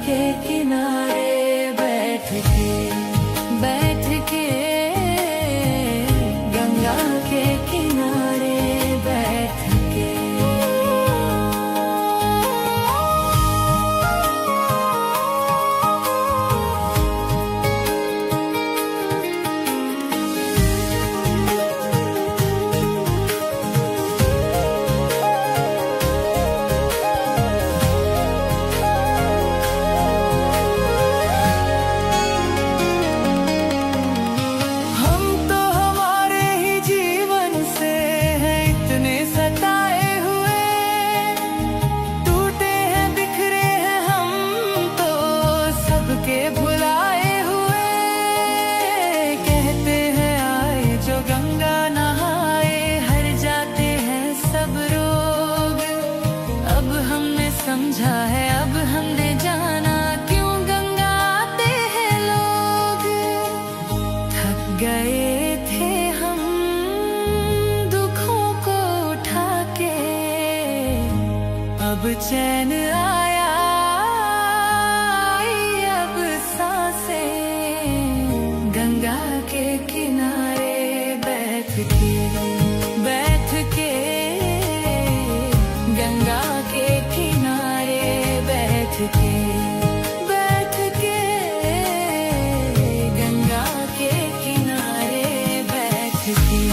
के किनारे बैठ के गंगा के किनारे बैठ के। भुलाए हुए कहते हैं आए जो गंगा नहाए हर जाते हैं सब रोग। अब हमने समझा है, अब हमने जाना क्यों गंगा आते हैं लोग। थक गए थे हम दुखों को उठा के, अब चैन आया गंगा के किनारे बैठ के गंगा के किनारे बैठ के गंगा के किनारे बैठ के।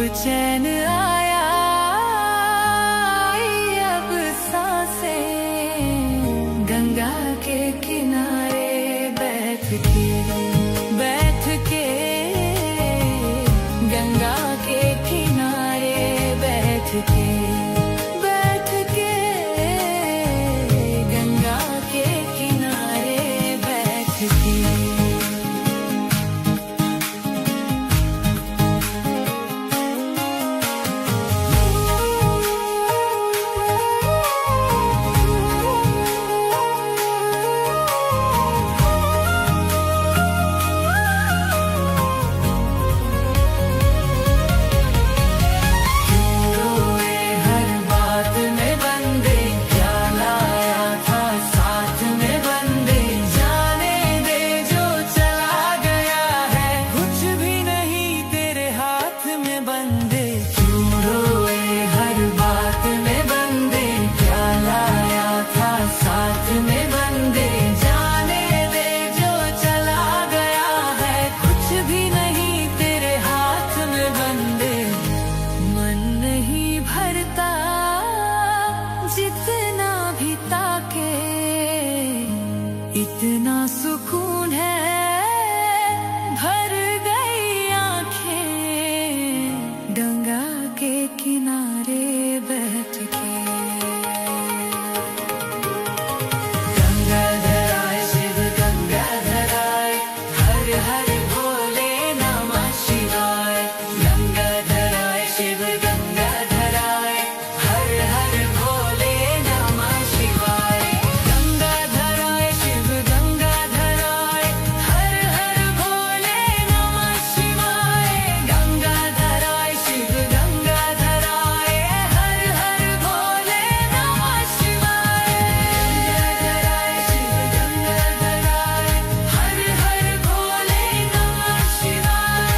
चैन आया, अब सांसें गंगा के किनारे बैठ के गंगा के किनारे बैठ के गंगा के किनारे बैठ के। जितना भी ताके इतना सुकून है, भर गई आंखें गंगा के किनारे बैठ के। गंगाधर आए शिव गंगाधर आए, हर हर भोले नमः शिवाय। गंगाधर आए शिव गंगाधर आए, हर हर भोले नमः शिवाय। गंगाधर आए शिव गंगाधर आए, हर हर भोले नमः शिवाय। गंगाधर आए शिव गंगाधर आए, हर हर भोले नमः शिवाय। गंगाधर आए शिव गंगाधर आए, हर हर भोले नमः शिवाय।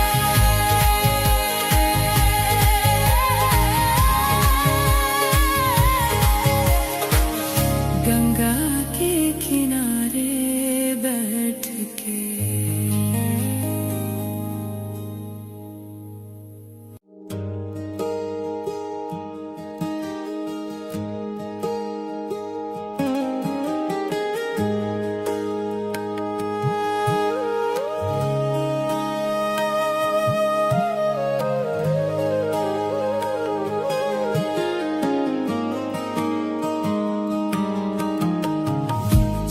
गंगा के किनारे बैठ के।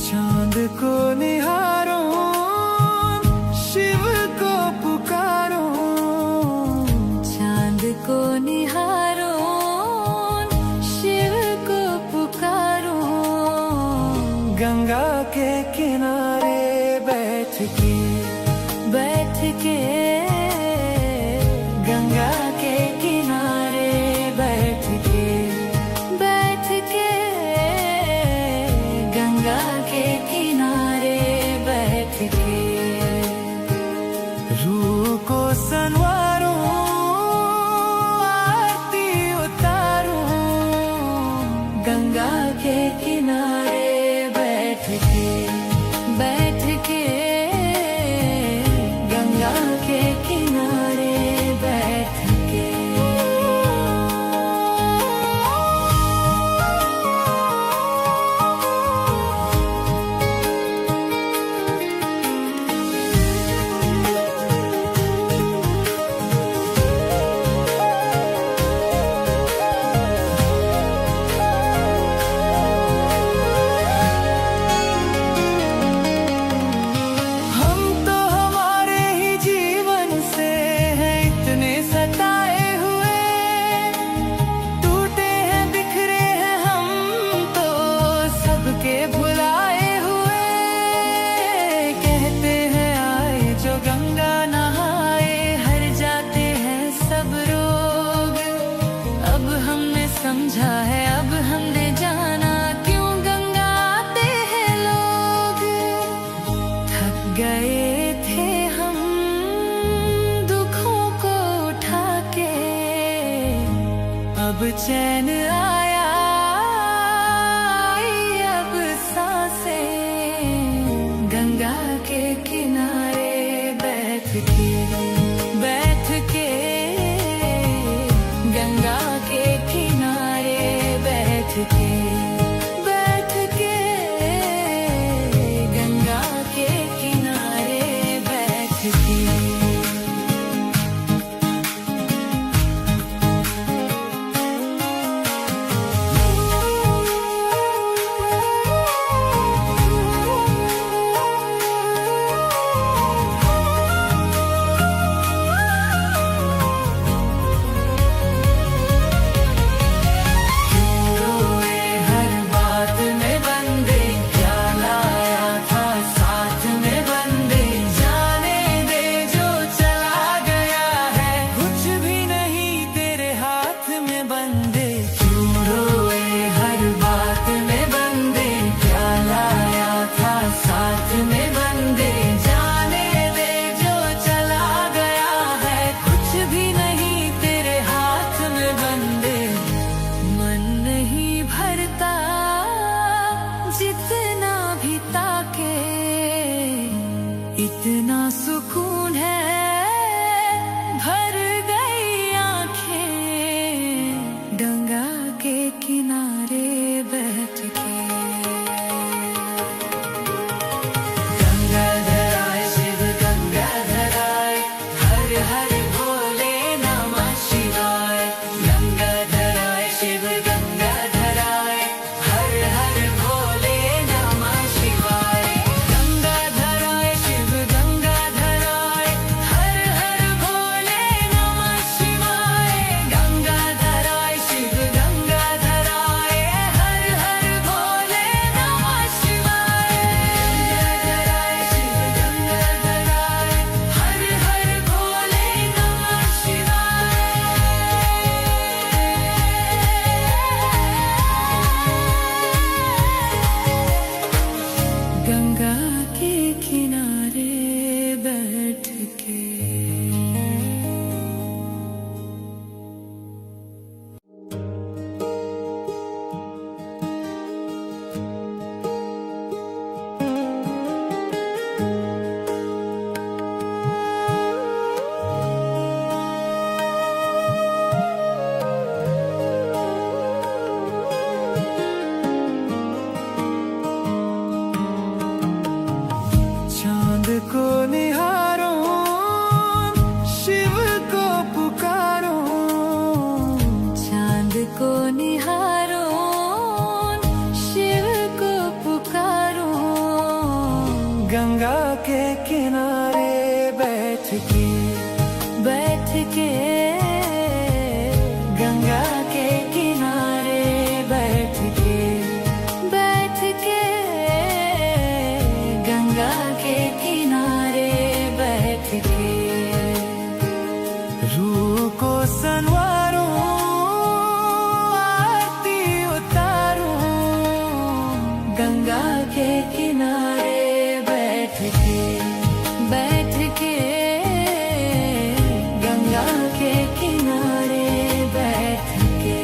चांद को निहारो, शिव को पुकारो। चांद को निहारो, शिव को पुकारो। गंगा के किनारे बैठ के गंगा के किनारे बैठ के गंगा के किनारे बैठ के। रूह को संवारो, आरती उतारो। गंगा के किनारे बैठ के गंगा के किनारे बैठ के। हम तो हमारे ही जीवन से हैं इतने सताए हुए, टूटे हैं बिखरे हैं हम तो सबके भुलाए हुए। कहते हैं आए जो गंगा नहाए, हर जाते हैं सब रोग। अब हमने समझा है, अब हमने जाना क्यों गंगा आते हैं लोग। थक गए थे हम दुखों को उठा के, अब चैन आया, अब सांसें गंगा के किनारे बैठ के सुकून है, भर गई आंखें गंगा के किनारे बैठ के। गंगाधर आए शिव गंगाधर आए, हर हर भोले नमः शिवाय। गंगाधर आए शिव गंगाधर आए, हर हर भोले नमः शिवाय। गंगाधर आए शिव गंगाधर आए, हर हर भोले नमः शिवाय। गंगाधर आए शिव गंगाधर आए, हर हर भोले नमः शिवाय। गंगाधर आए शिव गंगाधर आए, हर हर भोले नमः शिवाय। गंगा के किनारे बैठ के। चांद को निहारो, शिव को पुकारो। चांद को निहारो, शिव को पुकारो। गंगा के किनारे बैठ के, बैठ के। गंगा के किनारे बैठ के, बैठ के। गंगा के किनारे बैठ के। रूह को संवारो, आरती उतारो। गंगा के किनारे बैठ के, बैठ के। गंगा के किनारे बैठ के।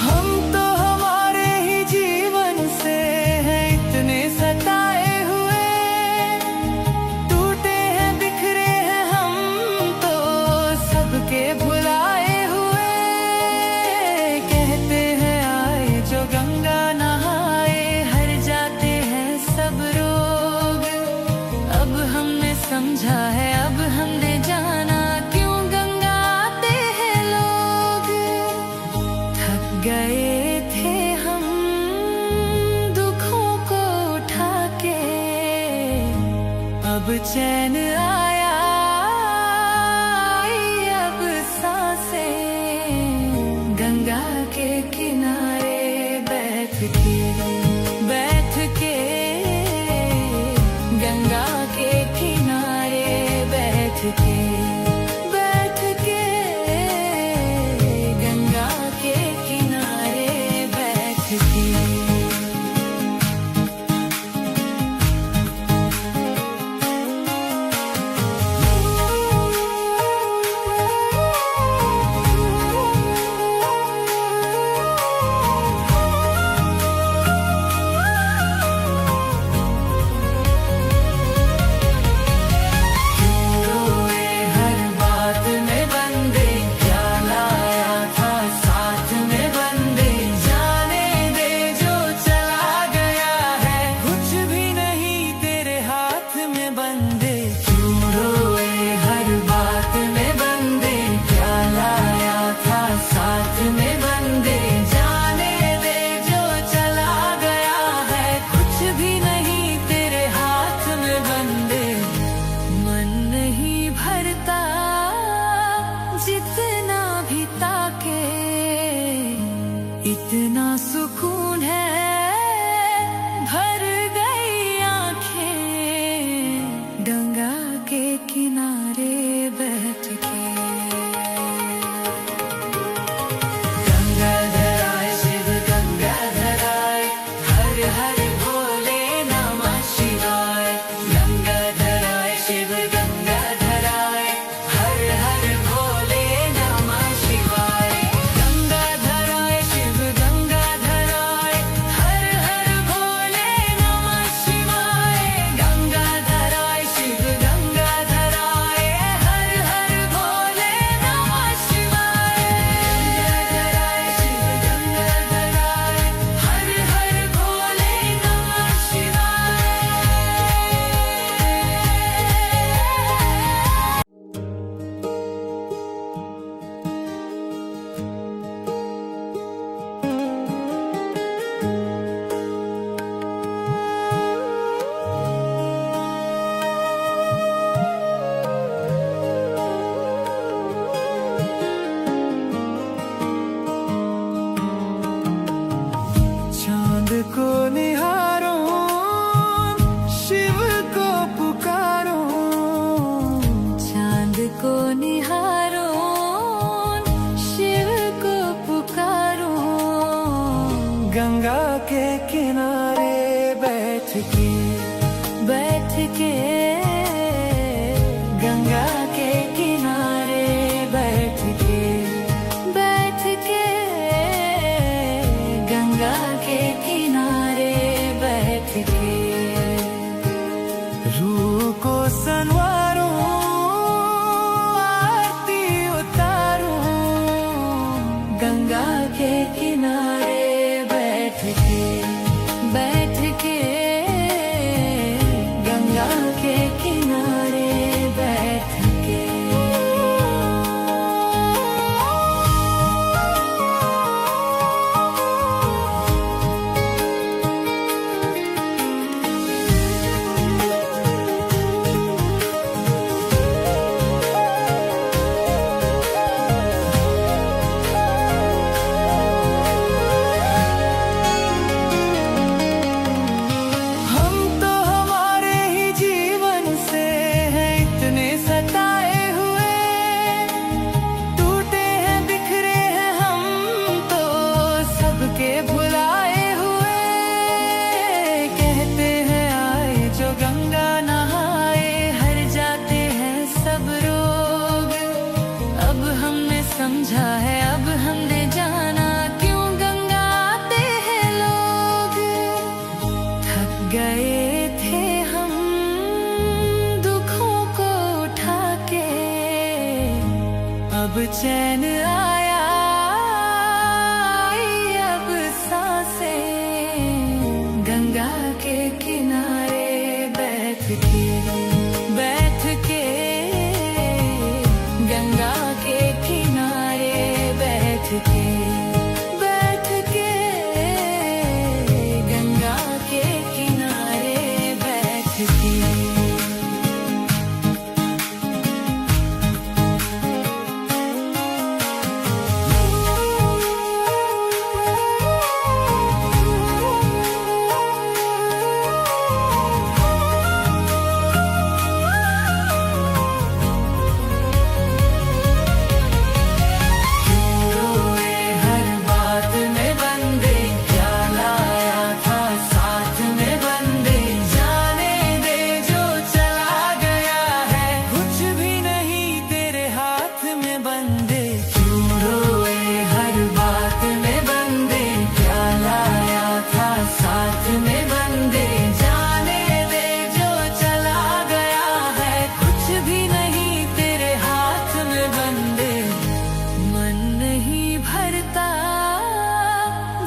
हम तो हमारे ही जीवन से हैं इतने सताए हुए, टूटे हैं बिखरे हैं हम तो सबके भुलाए हुए। कहते हैं आए जो गंगा नहाए, हर जाते हैं सब रोग। अब हमने समझा है, अब हमने जाना क्यों गंगा आते हैं लोग। थक गए थे हम दुखों को उठा के, अब चैन आया, आई अब सांसें। गंगा के किनारे बैठ के, बैठ के। गंगा के किनारे बैठ के, बैठ के। गंगा के किनारे बैठ के। इतना सुकून है, भर गई आंखें गंगा के किनारे बैठ के। को निहारो, शिव को पुकारो। चांद को निहारो, शिव को पुकारो। गंगा के किनारे बैठ के गंगा के किनारे बैठ के गंगा के किनारे बैठ के रूह को संवारो, आरती उतारो। गंगा के किनारे बैठ के गंगा के किनारे बैठ के। समझा है अब हमने जाना, क्यों गंगा आते हैं लोग। थक गए थे हम दुखों को उठा के, अब चैन आया, आई अब सांसें। गंगा के किनारे बैठ के गंगा के किनारे बैठ के गंगा के किनारे बैठ के।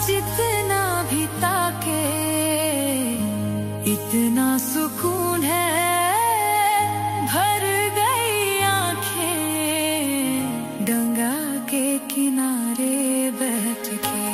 जितना भी ताके इतना सुकून है, भर गई आंखें गंगा के किनारे बैठ के।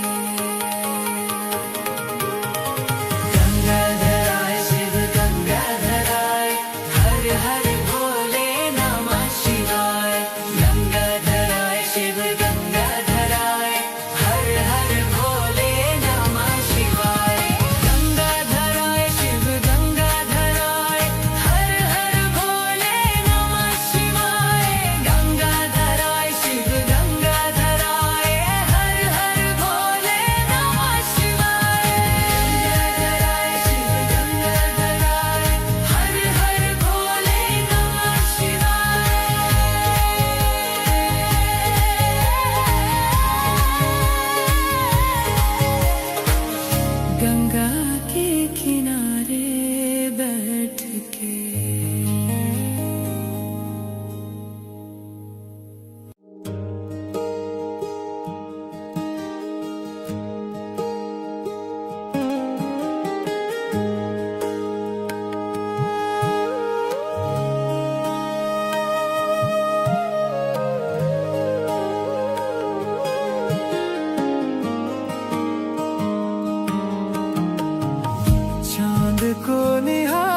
गंगाधर आए शिव गंगाधर आए, हर हर भोले नमः शिवाय। गंगाधर आए शिव गंगाधर आए, हर हर भोले नमः शिवाय। गंगाधर आए शिव गंगाधर आए, हर हर भोले नमः शिवाय। गंगाधर आए शिव गंगाधर आए, हर हर भोले नमः शिवाय। गंगाधर आए शिव गंगाधर आए, हर हर भोले नमः शिवाय। गंगा के किनारे बैठ के। चांद को निहार